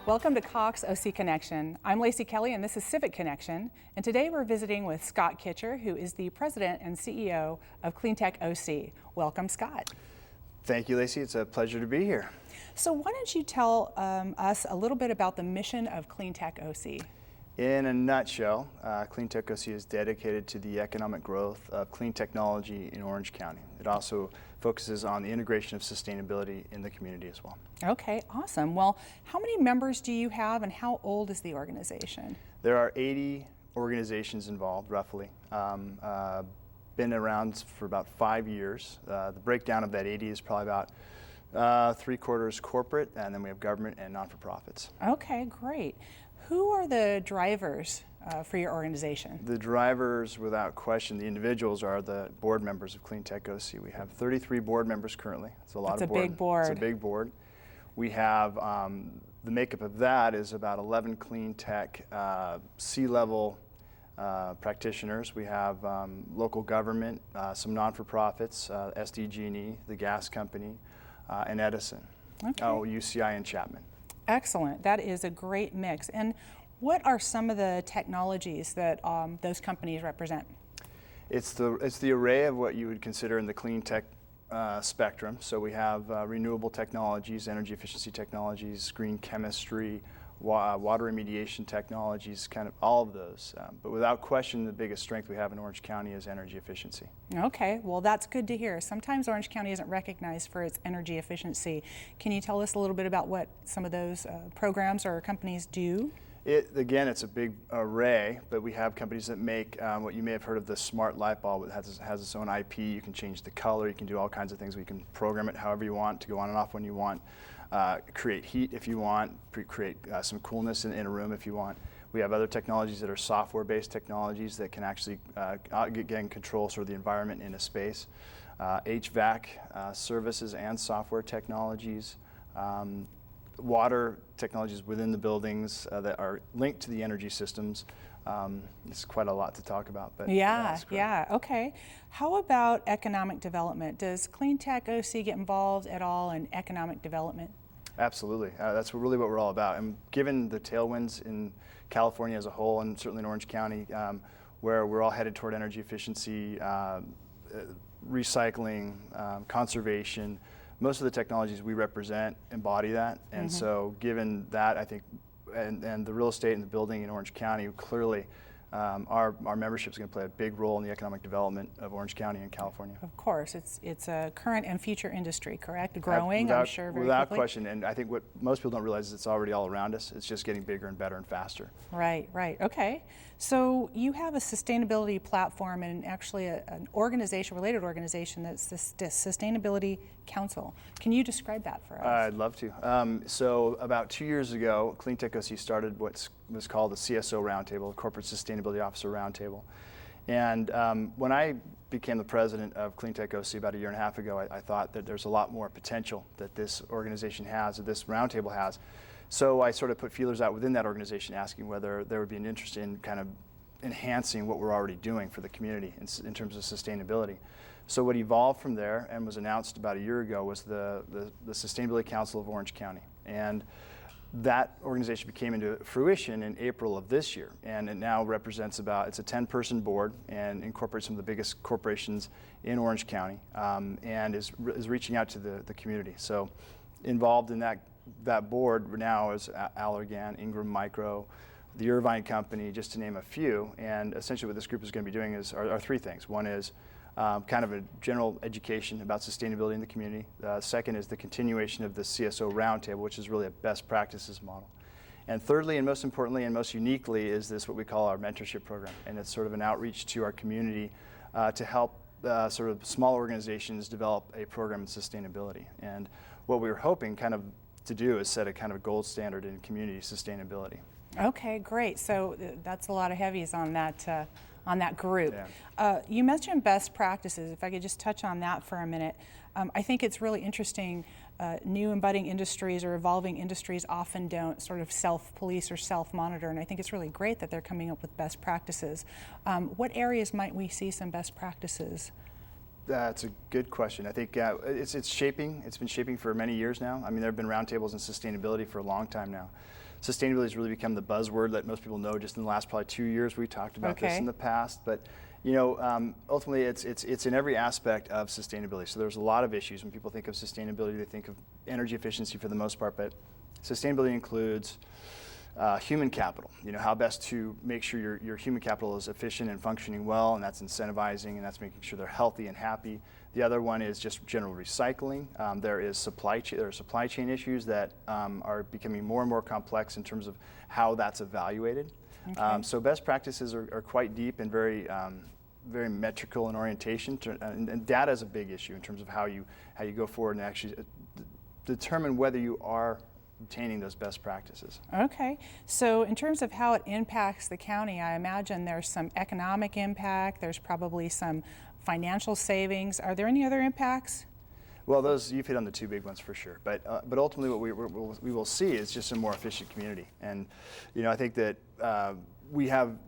Welcome to Cox OC Connection. I'm Lacey Kelly and this is Civic Connection. And today we're visiting with Scott Kitcher, who is the president and CEO of CleanTech OC. Welcome, Scott. Thank you, Lacey. It's a pleasure to be here. So why don't you tell us a little bit about the mission of CleanTech OC? In a nutshell, CleanTech OC is dedicated to the economic growth of clean technology in Orange County. It also focuses on the integration of sustainability in the community as well. Okay, awesome. Well, how many members do you have and how old is the organization? There are 80 organizations involved, roughly. Been around for about 5 years. The breakdown of that 80 is probably about 3/4 corporate, and then we have government and non-for-profits. Okay, great. Who are the drivers for your organization? The drivers, without question, the individuals are the board members of CleanTech OC. We have 33 board members currently. It's a lot of board. That's a big board. It's a big board. We have, the makeup of that is about 11 CleanTech C-level practitioners. We have local government, some non-for-profits, SDG&E, the gas company, and Edison. Okay. UCI and Chapman. Excellent. That is a great mix. And what are some of the technologies that those companies represent? It's the array of what you would consider in the clean tech spectrum. So we have renewable technologies, energy efficiency technologies, green chemistry, water remediation technologies, kind of all of those. But without question, the biggest strength we have in Orange County is energy efficiency. Okay, well that's good to hear. Sometimes Orange County isn't recognized for its energy efficiency. Can you tell us a little bit about what some of those programs or companies do? Again, it's a big array, but we have companies that make what you may have heard of the smart light bulb. It has its own IP. You can change the color. You can do all kinds of things. We can program it however you want to go on and off when you want. Create heat if you want, create some coolness in a room if you want. We have other technologies that are software-based technologies that can actually again control sort of the environment in a space. HVAC services and software technologies. Water technologies within the buildings that are linked to the energy systems. It's quite a lot to talk about. But yeah, okay. How about economic development? Does CleanTech OC get involved at all in economic development? Absolutely. That's really what we're all about. And given the tailwinds in California as a whole, and certainly in Orange County, where we're all headed toward energy efficiency, recycling, conservation, most of the technologies we represent embody that. And so given that, I think, and the real estate and the building in Orange County, clearly our membership is going to play a big role in the economic development of Orange County and California. Of course, it's a current and future industry, correct? Growing, I'm sure, very without quickly. question. And I think what most people don't realize is it's already all around us. It's just getting bigger and better and faster. Right. Okay. So you have a sustainability platform and actually an organization, related organization, that's the Sustainability Council. Can you describe that for us? I'd love to. So about 2 years ago, CleanTech OC started what was called the CSO Roundtable, Corporate Sustainability Officer Roundtable. And when I became the president of CleanTech OC about 1.5 years ago, I thought that there's a lot more potential that this organization has, that this roundtable has. So I sort of put feelers out within that organization asking whether there would be an interest in kind of enhancing what we're already doing for the community in terms of sustainability. So what evolved from there and was announced about 1 year ago was the Sustainability Council of Orange County. And that organization became into fruition in April of this year. And it now represents it's a 10-person board and incorporates some of the biggest corporations in Orange County and is reaching out to the community. So involved in that board now is Allergan, Ingram Micro, the Irvine Company, just to name a few. And essentially what this group is going to be doing are three things. One is kind of a general education about sustainability in the community. Second is the continuation of the CSO Roundtable, which is really a best practices model. And thirdly, and most importantly and most uniquely, is this what we call our mentorship program. And it's sort of an outreach to our community to help sort of small organizations develop a program in sustainability. And what we were hoping kind of to do is set a kind of gold standard in community sustainability. Okay, great. So that's a lot of heavies on that group. Yeah. You mentioned best practices. If I could just touch on that for a minute. I think it's really interesting. New and budding industries or evolving industries often don't sort of self-police or self-monitor, and I think it's really great that they're coming up with best practices. What areas might we see some best practices? That's a good question. I think it's shaping. It's been shaping for many years now. I mean, there have been roundtables in sustainability for a long time now. sustainability has really become the buzzword that most people know just in the last probably 2 years. We talked about this in the past, but ultimately it's in every aspect of sustainability. So there's a lot of issues. When people think of sustainability, they think of energy efficiency for the most part, but sustainability includes human capital, how best to make sure your human capital is efficient and functioning well, and that's incentivizing, and that's making sure they're healthy and happy. The other one is just general recycling. There are supply chain issues that are becoming more and more complex in terms of how that's evaluated. Okay. So best practices are quite deep and very metrical in orientation, and data is a big issue in terms of how you go forward and actually determine whether you are obtaining those best practices. Okay, so in terms of how it impacts the county, I imagine there's some economic impact, there's probably some financial savings. Are there any other impacts? Well, those, you've hit on the two big ones for sure, but ultimately what we will see is just a more efficient community. And I think that we have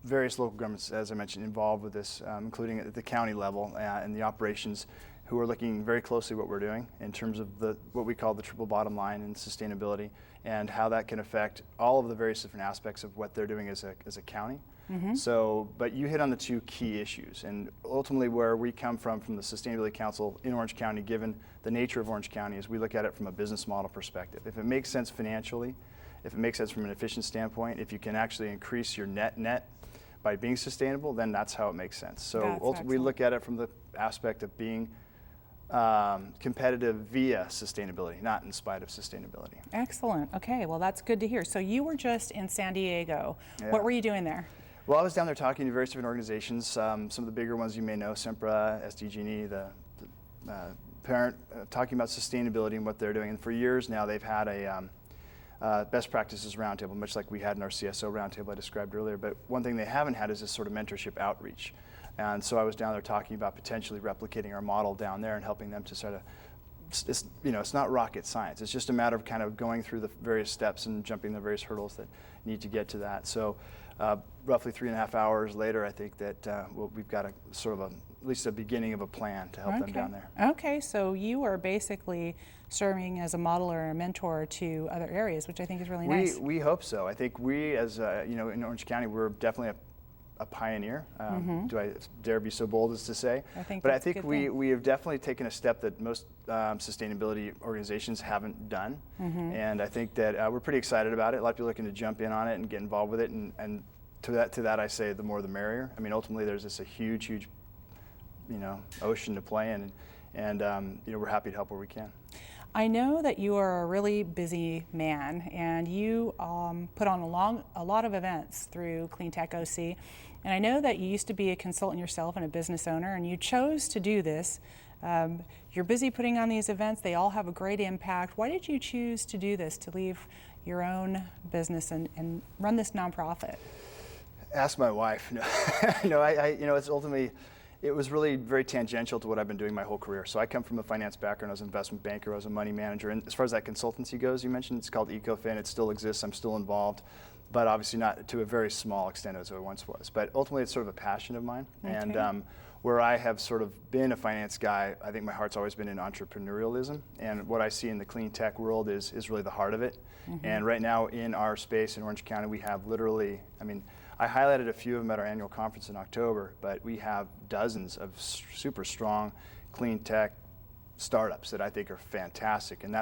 various local governments, as I mentioned, involved with this, including at the county level and the operations, who are looking very closely at what we're doing in terms of what we call the triple bottom line in sustainability, and how that can affect all of the various different aspects of what they're doing as a county. Mm-hmm. So, but you hit on the two key issues, and ultimately where we come from the Sustainability Council in Orange County, given the nature of Orange County, is we look at it from a business model perspective. If it makes sense financially, if it makes sense from an efficient standpoint, if you can actually increase your net by being sustainable, then that's how it makes sense. So ultimately we look at it from the aspect of being competitive via sustainability, not in spite of sustainability. Excellent. Okay, well that's good to hear. So you were just in San Diego. Yeah. What were you doing there? Well, I was down there talking to various different organizations, some of the bigger ones you may know, SEMPRA, SDG&E, the parent, talking about sustainability and what they're doing. And for years now they've had a best practices roundtable, much like we had in our CSO roundtable I described earlier. But one thing they haven't had is this sort of mentorship outreach. And so I was down there talking about potentially replicating our model down there and helping them to sort of, it's not rocket science. It's just a matter of kind of going through the various steps and jumping the various hurdles that need to get to that. So roughly 3.5 hours later, I think that we've got a sort of at least a beginning of a plan to help them down there. Okay, so you are basically serving as a model or a mentor to other areas, which I think is really nice. We hope so. I think we, as in Orange County, we're definitely a pioneer. Do I dare be so bold as to say? I think but I think we have definitely taken a step that most sustainability organizations haven't done. And I think that we're pretty excited about it. A lot of people are looking to jump in on it and get involved with it. And to that I say the more the merrier. I mean, ultimately there's a huge ocean to play in, and we're happy to help where we can. I know that you are a really busy man, and you put on a lot of events through CleanTech OC, and I know that you used to be a consultant yourself and a business owner, and you chose to do this. You're busy putting on these events. They all have a great impact. Why did you choose to do this, to leave your own business and run this nonprofit? Ask my wife. It's ultimately, it was really very tangential to what I've been doing my whole career. So I come from a finance background. I was an investment banker. I was a money manager. And as far as that consultancy goes, you mentioned, it's called EcoFin. It still exists. I'm still involved, but obviously not to a very small extent as it once was. But ultimately, it's sort of a passion of mine. Okay. And where I have sort of been a finance guy, I think my heart's always been in entrepreneurialism. And what I see in the clean tech world is really the heart of it. And right now in our space in Orange County, we have literally, I highlighted a few of them at our annual conference in October, but we have dozens of super strong clean tech startups that I think are fantastic. And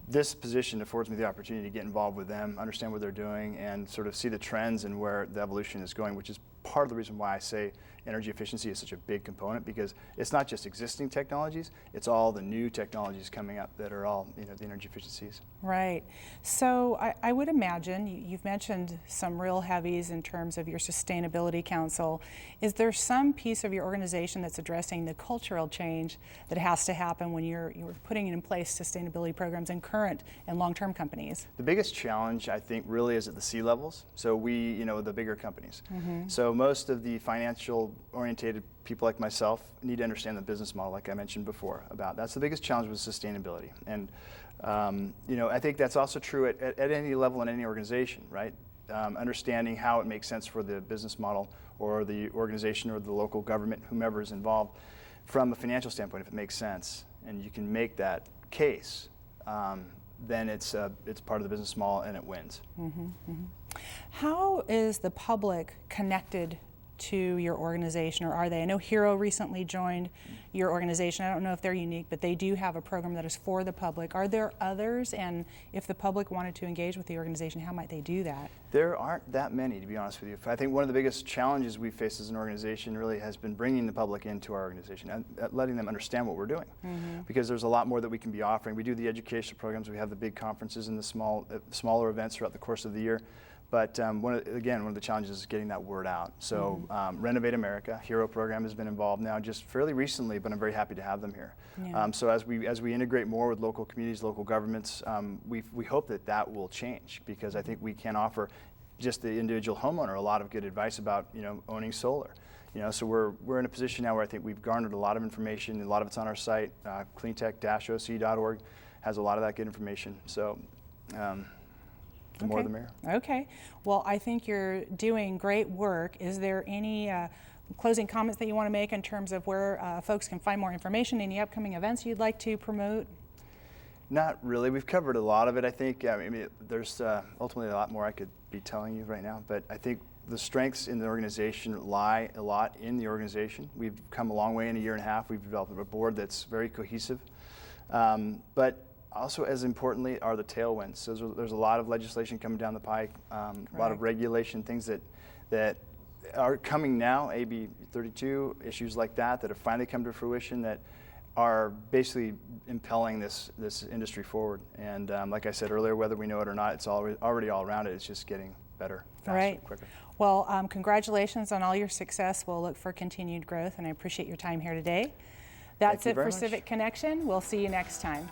this position affords me the opportunity to get involved with them, understand what they're doing, and sort of see the trends and where the evolution is going, which is part of the reason why I say energy efficiency is such a big component, because it's not just existing technologies, it's all the new technologies coming up that are all the energy efficiencies. Right. So I would imagine, you've mentioned some real heavies in terms of your Sustainability Council. Is there some piece of your organization that's addressing the cultural change that has to happen when you're putting in place sustainability programs in current and long-term companies? The biggest challenge, I think, really is at the C levels. So we, the bigger companies. So most of the financial orientated people like myself need to understand the business model, like I mentioned before. That's the biggest challenge with sustainability. And I think that's also true at any level in any organization, right? Understanding how it makes sense for the business model or the organization or the local government, whomever is involved, from a financial standpoint, if it makes sense, and you can make that case, then it's part of the business model and it wins. How is the public connected to your organization, or are they? I know Hero recently joined your organization. I don't know if they're unique, but they do have a program that is for the public. Are there others? And if the public wanted to engage with the organization, how might they do that? There aren't that many, to be honest with you. I think one of the biggest challenges we face as an organization really has been bringing the public into our organization and letting them understand what we're doing. Because there's a lot more that we can be offering. We do the educational programs, we have the big conferences and the smaller events throughout the course of the year. But one of the challenges is getting that word out. So Renovate America, Hero program has been involved now just fairly recently, but I'm very happy to have them here. Yeah. So as we integrate more with local communities, local governments, we hope that will change, because I think we can offer just the individual homeowner a lot of good advice about owning solar. So we're in a position now where I think we've garnered a lot of information. A lot of it's on our site. CleanTech-oc.org has a lot of that good information. So. The more the merrier. Okay. Well, I think you're doing great work. Is there any closing comments that you want to make in terms of where folks can find more information, any upcoming events you'd like to promote? Not really. We've covered a lot of it, I think. I mean, there's ultimately a lot more I could be telling you right now, but I think the strengths in the organization lie a lot in the organization. We've come a long way in a year and a half. We've developed a board that's very cohesive. But also, as importantly, are the tailwinds. So there's a lot of legislation coming down the pike, a lot of regulation, things that are coming now, AB 32, issues like that have finally come to fruition that are basically impelling this industry forward. And like I said earlier, whether we know it or not, it's already all around it. It's just getting better, faster, quicker. Well, congratulations on all your success. We'll look for continued growth, and I appreciate your time here today. That's it for Civic Connection. We'll see you next time.